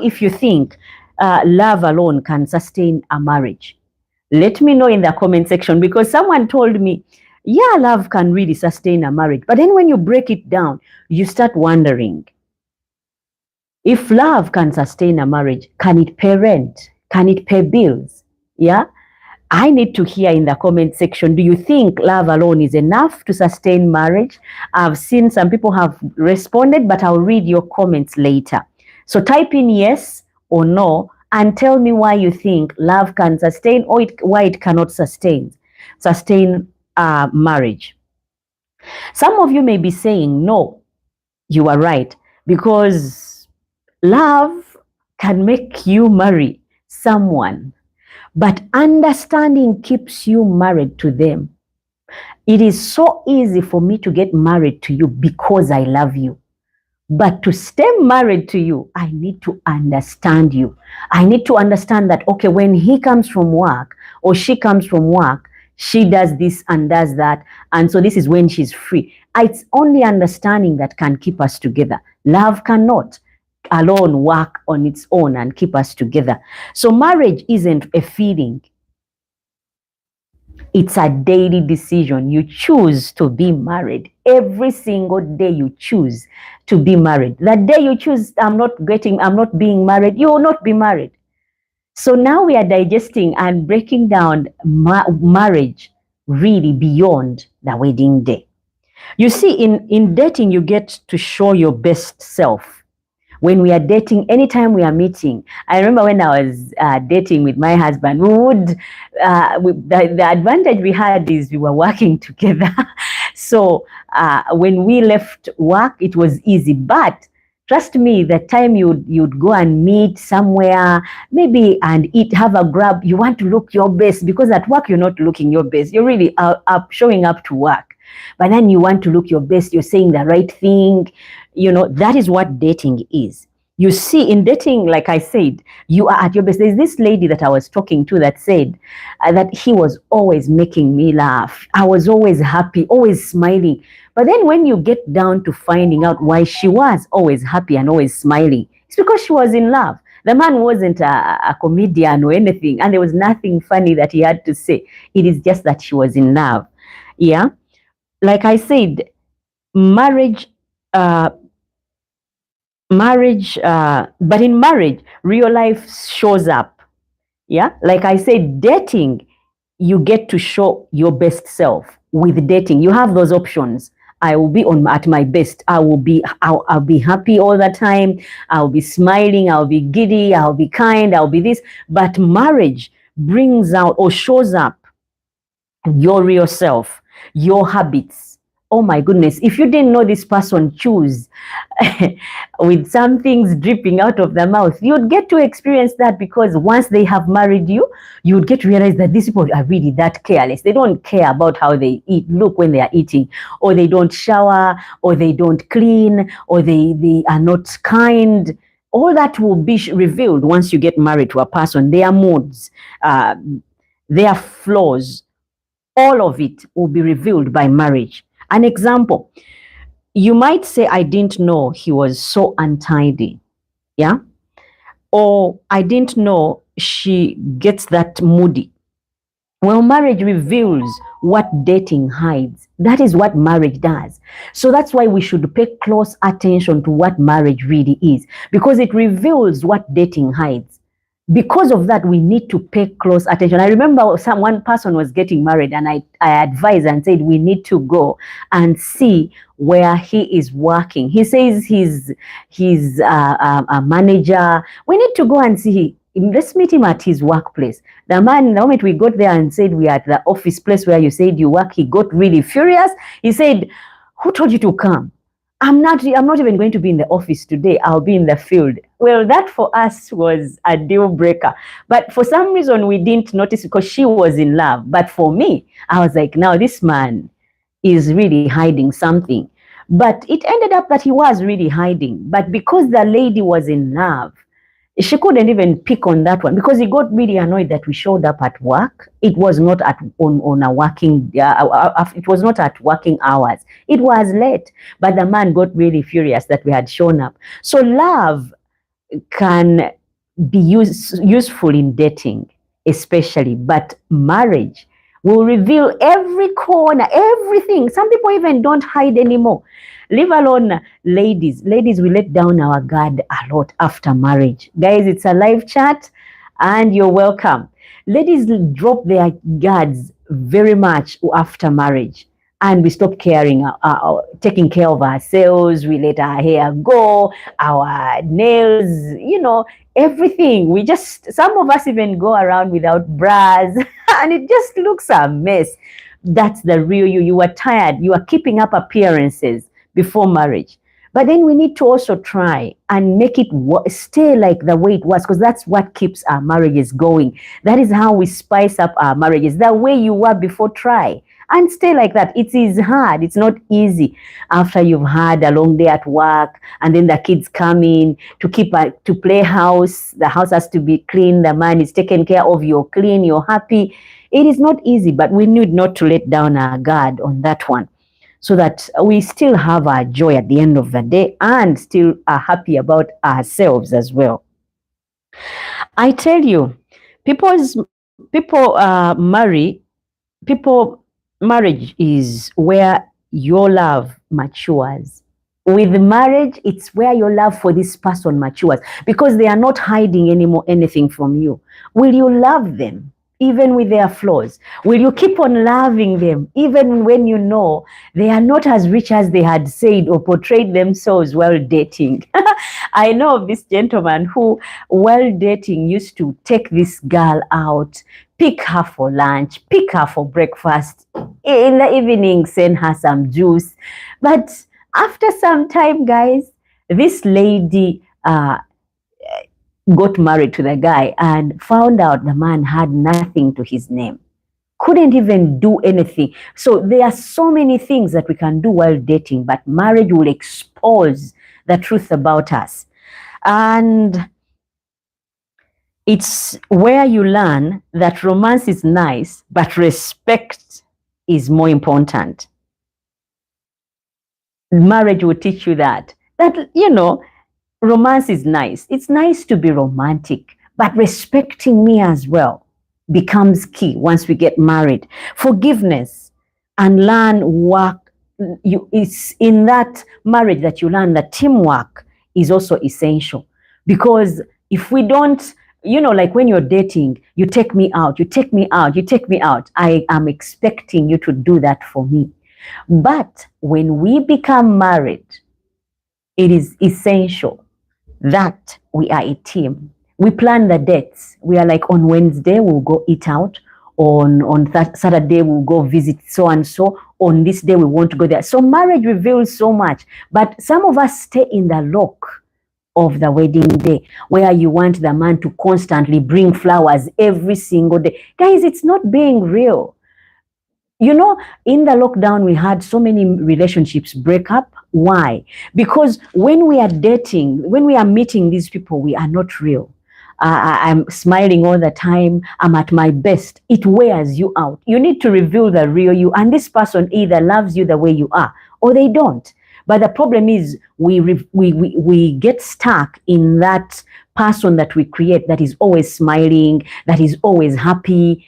if you think love alone can sustain a marriage. Let me know in the comment section, because someone told me, yeah, love can really sustain a marriage. But then when you break it down, you start wondering, if love can sustain a marriage, can it pay rent? Can it pay bills? Yeah. I need to hear in the comment section, do you think love alone is enough to sustain marriage? I've seen some people have responded, but I'll read your comments later. So type in yes or no and tell me why you think love can sustain, or why it cannot sustain marriage. Some of you may be saying, no, you are right, because love can make you marry someone, but understanding keeps you married to them. It is so easy for me to get married to you because I love you. But to stay married to you, I need to understand you. I need to understand that, okay, when he comes from work or she comes from work, she does this and does that. And so this is when she's free. It's only understanding that can keep us together. Love cannot alone work on its own and keep us together. So marriage isn't a feeling. It's a daily decision. You choose to be married. Every single day you choose to be married. The day you choose, I'm not being married, you will not be married. So now we are digesting and breaking down marriage really beyond the wedding day. You see, in dating, you get to show your best self. When we are dating, anytime we are meeting, I remember when I was dating with my husband, we would, the advantage we had is we were working together. So when we left work, it was easy. But trust me, the time you'd go and meet somewhere, maybe and eat, have a grab, you want to look your best, because at work you're not looking your best. You're really showing up to work. But then you want to look your best, you're saying the right thing. You know, that is what dating is. You see, in dating, like I said, you are at your best. There's this lady that I was talking to that said that he was always making me laugh. I was always happy, always smiling. But then when you get down to finding out why she was always happy and always smiling, it's because she was in love. The man wasn't a comedian or anything, and there was nothing funny that he had to say. It is just that she was in love. Yeah. Like I said, marriage, but in marriage, real life shows up. Yeah. Like I said, dating, you get to show your best self. With dating, you have those options. I will be at my best. I'll be happy all the time. I'll be smiling. I'll be giddy. I'll be kind. I'll be this. But marriage brings out or shows up your real self, your habits. Oh my goodness, if you didn't know this person chews with some things dripping out of their mouth, you'd get to experience that, because once they have married you, you'd get to realize that these people are really that careless. They don't care about how they eat, look when they are eating, or they don't shower, or they don't clean, or they are not kind. All that will be revealed once you get married to a person. Their moods, their flaws, all of it will be revealed by marriage. An example, you might say, I didn't know he was so untidy. Yeah. Or I didn't know she gets that moody. Well, marriage reveals what dating hides. That is what marriage does. So that's why we should pay close attention to what marriage really is, because it reveals what dating hides. Because of that, we need to pay close attention. I remember one person was getting married, and I advised and said, we need to go and see where he is working. He says he's a manager. We need to go and see him. Let's meet him at his workplace. The man, the moment we got there and said we are at the office place where you said you work, he got really furious. He said, who told you to come? I'm not even going to be in the office today. I'll be in the field. Well, that for us was a deal breaker. But for some reason, we didn't notice, because she was in love. But for me, I was like, now this man is really hiding something. But it ended up that he was really hiding. But because the lady was in love, she couldn't even pick on that one, because he got really annoyed that we showed up at work. It was not on a working, it was not at working hours. It was late, but the man got really furious that we had shown up. So love can be useful in dating, especially, but marriage will reveal every corner, everything. Some people even don't hide anymore. Leave alone ladies. Ladies, we let down our guard a lot after marriage. Guys, it's a live chat and you're welcome. Ladies drop their guards very much after marriage, and we stop caring, taking care of ourselves. We let our hair go, our nails, everything. We just, some of us even go around without bras and it just looks a mess. That's the real you. You are tired. You are keeping up appearances before marriage. But then we need to also try and make it stay like the way it was, because that's what keeps our marriages going. That is how we spice up our marriages. The way you were before, try and stay like that. It is hard. It's not easy after you've had a long day at work and then the kids come in to play house. The house has to be clean. The man is taken care of. You're clean. You're happy. It is not easy, but we need not to let down our guard on that one, so that we still have our joy at the end of the day and still are happy about ourselves as well. I tell you, marriage is where your love matures. With marriage, it's where your love for this person matures, because they are not hiding anymore anything from you. Will you love them even with their flaws? Will you keep on loving them even when you know they are not as rich as they had said or portrayed themselves while dating? I know of this gentleman who, while dating, used to take this girl out, pick her for lunch, pick her for breakfast, in the evening send her some juice. But after some time, guys, this lady got married to the guy and found out the man had nothing to his name, couldn't even do anything. So there are so many things that we can do while dating, but marriage will expose the truth about us. And it's where you learn that romance is nice, but respect is more important. Marriage will teach you that romance is nice. It's nice to be romantic, but respecting me as well becomes key once we get married. Forgiveness and learn work. It's in that marriage that you learn that teamwork is also essential. Because if we don't, like when you're dating, you take me out, you take me out, you take me out. I am expecting you to do that for me. But when we become married, it is essential that we are a team. We plan the dates. We are like, on Wednesday, we'll go eat out. On Saturday, we'll go visit so and so. On this day, we want to go there. So marriage reveals so much. But some of us stay in the lock of the wedding day, where you want the man to constantly bring flowers every single day. Guys, it's not being real. In the lockdown, we had so many relationships break up. Why? Because when we are dating, when we are meeting these people, we are not real. I'm smiling all the time. I'm at my best. It wears you out. You need to reveal the real you. And this person either loves you the way you are or they don't. But the problem is we get stuck in that person that we create that is always smiling, that is always happy.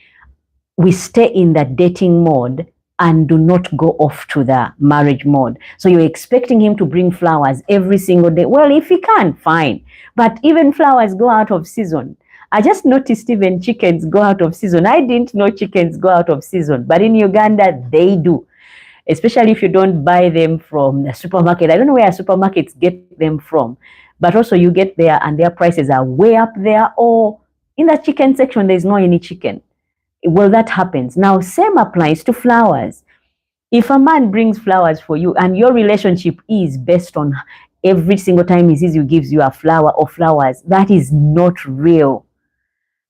We stay in the dating mode and do not go off to the marriage mode. So you're expecting him to bring flowers every single day. Well, if he can, fine. But even flowers go out of season. I just noticed even chickens go out of season. I didn't know chickens go out of season, but in Uganda, they do. Especially if you don't buy them from the supermarket. I don't know where supermarkets get them from, but also you get there and their prices are way up there, or in the chicken section, there's no any chicken. Well, that happens. Now, same applies to flowers. If a man brings flowers for you and your relationship is based on every single time he sees you gives you a flower or flowers, that is not real.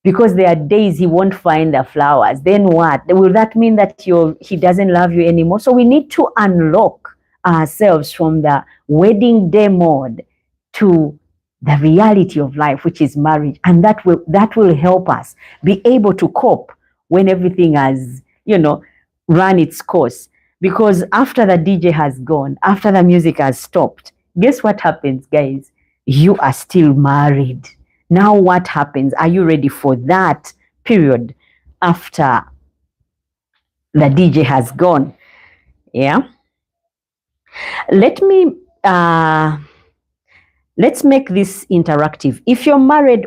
Because there are days he won't find the flowers. Then what? Will that mean that he doesn't love you anymore? So we need to unlock ourselves from the wedding day mode to the reality of life, which is marriage. And that will help us be able to cope when everything has, run its course. Because after the DJ has gone, after the music has stopped, guess what happens, guys? you are still married. Now what happens? Are you ready for that period after the DJ has gone? Yeah. Let me let's make this interactive. If you're married